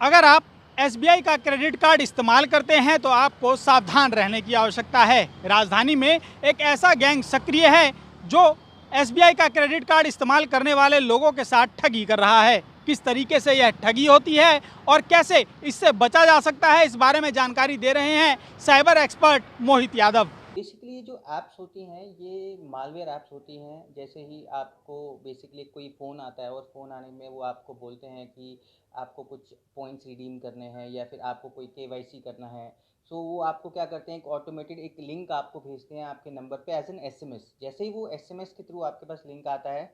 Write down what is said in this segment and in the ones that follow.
अगर आप एसबीआई का क्रेडिट कार्ड इस्तेमाल करते हैं तो आपको सावधान रहने की आवश्यकता है। राजधानी में एक ऐसा गैंग सक्रिय है जो एसबीआई का क्रेडिट कार्ड इस्तेमाल करने वाले लोगों के साथ ठगी कर रहा है। किस तरीके से यह ठगी होती है और कैसे इससे बचा जा सकता है, इस बारे में जानकारी दे रहे हैं साइबर एक्सपर्ट मोहित यादव। बेसिकली ये जो ऐप्स होती हैं ये मालवेयर ऐप्स होती हैं। जैसे ही आपको बेसिकली कोई फ़ोन आता है और फ़ोन आने में वो आपको बोलते हैं कि आपको कुछ पॉइंट्स रिडीम करने हैं या फिर आपको कोई केवाईसी करना है। सो वो आपको क्या करते हैं, एक ऑटोमेटेड एक लिंक आपको भेजते हैं आपके नंबर पे एज एन एसएमएस। जैसे ही वो एसएमएस के थ्रू आपके पास लिंक आता है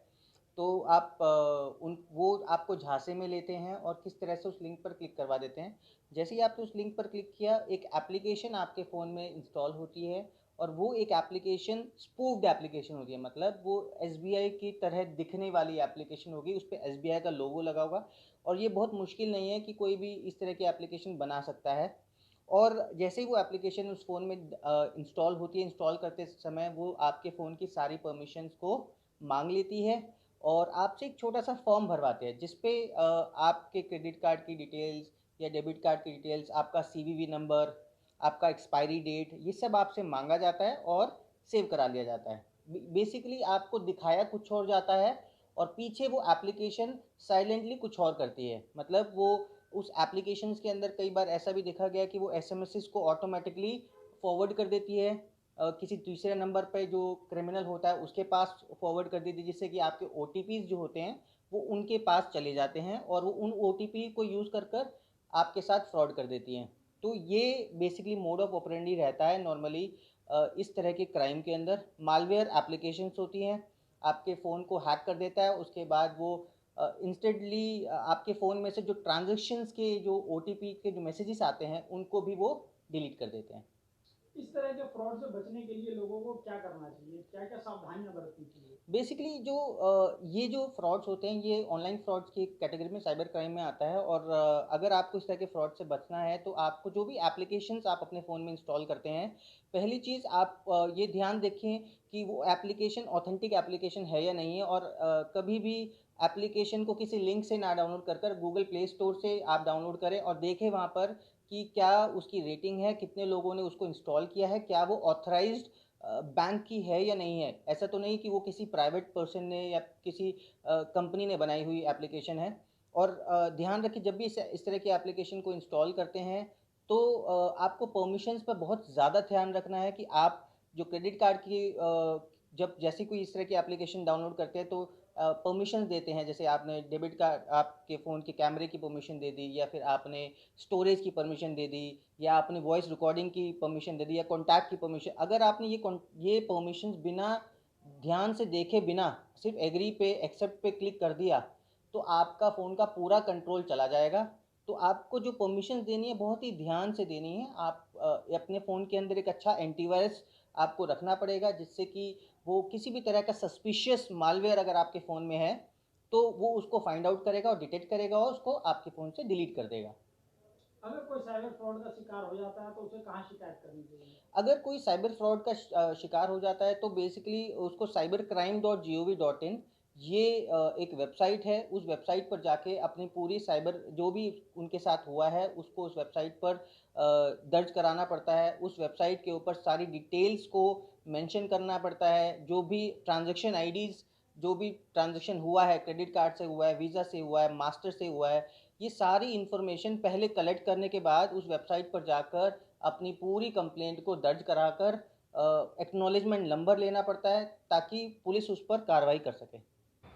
तो आप उन वो आपको झांसे में लेते हैं और किस तरह से उस लिंक पर क्लिक करवा देते हैं। जैसे ही आपने उस लिंक पर क्लिक किया, एक एप्लीकेशन आपके फ़ोन में इंस्टॉल होती है और वो एक एप्लीकेशन स्पूफ्ड एप्लीकेशन होती है। मतलब वो एसबीआई की तरह दिखने वाली एप्लीकेशन होगी, उस पे एसबीआई का लोगो लगा होगा और ये बहुत मुश्किल नहीं है कि कोई भी इस तरह की एप्लीकेशन बना सकता है। और जैसे ही वो एप्लीकेशन उस फ़ोन में इंस्टॉल होती है, इंस्टॉल करते समय वो आपके फ़ोन की सारी परमिशंस को मांग लेती है और आपसे एक छोटा सा फॉर्म भरवाते हैं जिस पे आपके क्रेडिट कार्ड की डिटेल्स या डेबिट कार्ड की डिटेल्स, आपका सीवीवी नंबर, आपका एक्सपायरी डेट, ये सब आपसे मांगा जाता है और सेव करा लिया जाता है। बेसिकली आपको दिखाया कुछ और जाता है और पीछे वो एप्लीकेशन साइलेंटली कुछ और करती है। मतलब वो उस एप्लीकेशंस के अंदर कई बार ऐसा भी देखा गया कि वो एसएमएसेस को ऑटोमेटिकली फॉरवर्ड कर देती है किसी दूसरे नंबर पे जो क्रिमिनल होता है उसके पास फॉरवर्ड कर देती है, जिससे कि आपके ओटीपीज़ जो होते हैं वो उनके पास चले जाते हैं और वो उन ओटीपी को यूज़ कर कर आपके साथ फ्रॉड कर देती हैं। तो ये बेसिकली मोड ऑफ ऑपरेंडी रहता है नॉर्मली इस तरह के क्राइम के अंदर। मालवेयर एप्लीकेशंस होती हैं, आपके फ़ोन को हैक कर देता है, उसके बाद वो इंस्टेंटली आपके फ़ोन में से जो ट्रांजैक्शंस के जो ओटीपी के जो मैसेजेस आते हैं उनको भी वो डिलीट कर देते हैं। इस तरह के फ्रॉड से बचने के लिए लोगों को क्या करना चाहिए, क्या क्या सावधानियां बरतनी चाहिए? बेसिकली जो ये जो फ्रॉड्स होते हैं ये ऑनलाइन फ्रॉड्स की कैटेगरी में साइबर क्राइम में आता है और अगर आपको इस तरह के फ्रॉड से बचना है तो आपको जो भी एप्लीकेशंस आप अपने फ़ोन में इंस्टॉल करते हैं, पहली चीज़ आप ये ध्यान देखें कि वो एप्लीकेशन ऑथेंटिक एप्लीकेशन है या नहीं है और कभी भी एप्लीकेशन को किसी लिंक से ना डाउनलोड कर कर गूगल प्ले स्टोर से आप डाउनलोड करें और देखें वहाँ पर कि क्या उसकी रेटिंग है, कितने लोगों ने उसको इंस्टॉल किया है, क्या वो ऑथराइज्ड बैंक की है या नहीं है। ऐसा तो नहीं कि वो किसी प्राइवेट पर्सन ने या किसी कंपनी ने बनाई हुई एप्लीकेशन है। और ध्यान रखें जब भी इस तरह की एप्लीकेशन को इंस्टॉल करते हैं तो आपको परमिशंस पर बहुत ज़्यादा ध्यान रखना है कि आप जो क्रेडिट कार्ड की जब जैसे कोई इस तरह की एप्लीकेशन डाउनलोड करते हैं तो परमिशंस देते हैं। जैसे आपने डेबिट कार्ड आपके फ़ोन के कैमरे की परमिशन दे दी या फिर आपने स्टोरेज की परमिशन दे दी या आपने वॉइस रिकॉर्डिंग की परमिशन दे दी या कॉन्टैक्ट की परमिशन। अगर आपने ये परमिशंस बिना ध्यान से देखे बिना सिर्फ एग्री पे एक्सेप्ट पे क्लिक कर दिया तो आपका फ़ोन का पूरा कंट्रोल चला जाएगा। तो आपको जो परमिशंस देनी है बहुत ही ध्यान से देनी है। आप अपने फ़ोन के अंदर एक अच्छा एंटीवायरस आपको रखना पड़ेगा जिससे कि वो किसी भी तरह का सस्पिशियस मालवेयर अगर आपके फ़ोन में है तो वो उसको फाइंड आउट करेगा और डिटेक्ट करेगा और उसको आपके फ़ोन से डिलीट कर देगा। अगर कोई साइबर फ्रॉड का शिकार हो जाता है तो उसे कहाँ शिकायत करनी चाहिए? अगर कोई साइबर फ्रॉड का शिकार हो जाता है तो बेसिकली उसको cybercrime.gov.in ये एक वेबसाइट है। उस वेबसाइट पर जाके अपनी पूरी साइबर जो भी उनके साथ हुआ है उसको उस वेबसाइट पर दर्ज कराना पड़ता है। उस वेबसाइट के ऊपर सारी डिटेल्स को मेंशन करना पड़ता है। जो भी ट्रांजैक्शन आईडीज़, जो भी ट्रांजैक्शन हुआ है, क्रेडिट कार्ड से हुआ है, वीज़ा से हुआ है, मास्टर से हुआ है, ये सारी इन्फॉर्मेशन पहले कलेक्ट करने के बाद उस वेबसाइट पर जाकर अपनी पूरी कंप्लेंट को दर्ज कराकर एक्नॉलेजमेंट नंबर लेना पड़ता है ताकि पुलिस उस पर कार्रवाई कर सके।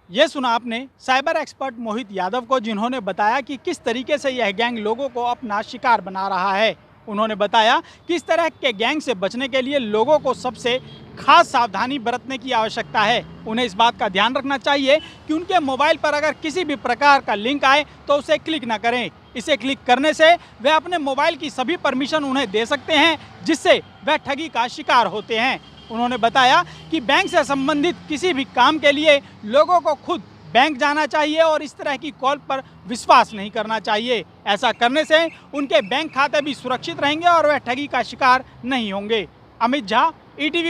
ये सुना आपने साइबर एक्सपर्ट मोहित यादव को, जिन्होंने बताया कि किस तरीके से यह गैंग लोगों को अपना शिकार बना रहा है। उन्होंने बताया कि इस तरह के गैंग से बचने के लिए लोगों को सबसे खास सावधानी बरतने की आवश्यकता है। उन्हें इस बात का ध्यान रखना चाहिए कि उनके मोबाइल पर अगर किसी भी प्रकार का लिंक आए तो उसे क्लिक ना करें। इसे क्लिक करने से वे अपने मोबाइल की सभी परमिशन उन्हें दे सकते हैं, जिससे वह ठगी का शिकार होते हैं। उन्होंने बताया कि बैंक से संबंधित किसी भी काम के लिए लोगों को खुद बैंक जाना चाहिए और इस तरह की कॉल पर विश्वास नहीं करना चाहिए। ऐसा करने से उनके बैंक खाते भी सुरक्षित रहेंगे और वह ठगी का शिकार नहीं होंगे। अमित झा, ईटीवी।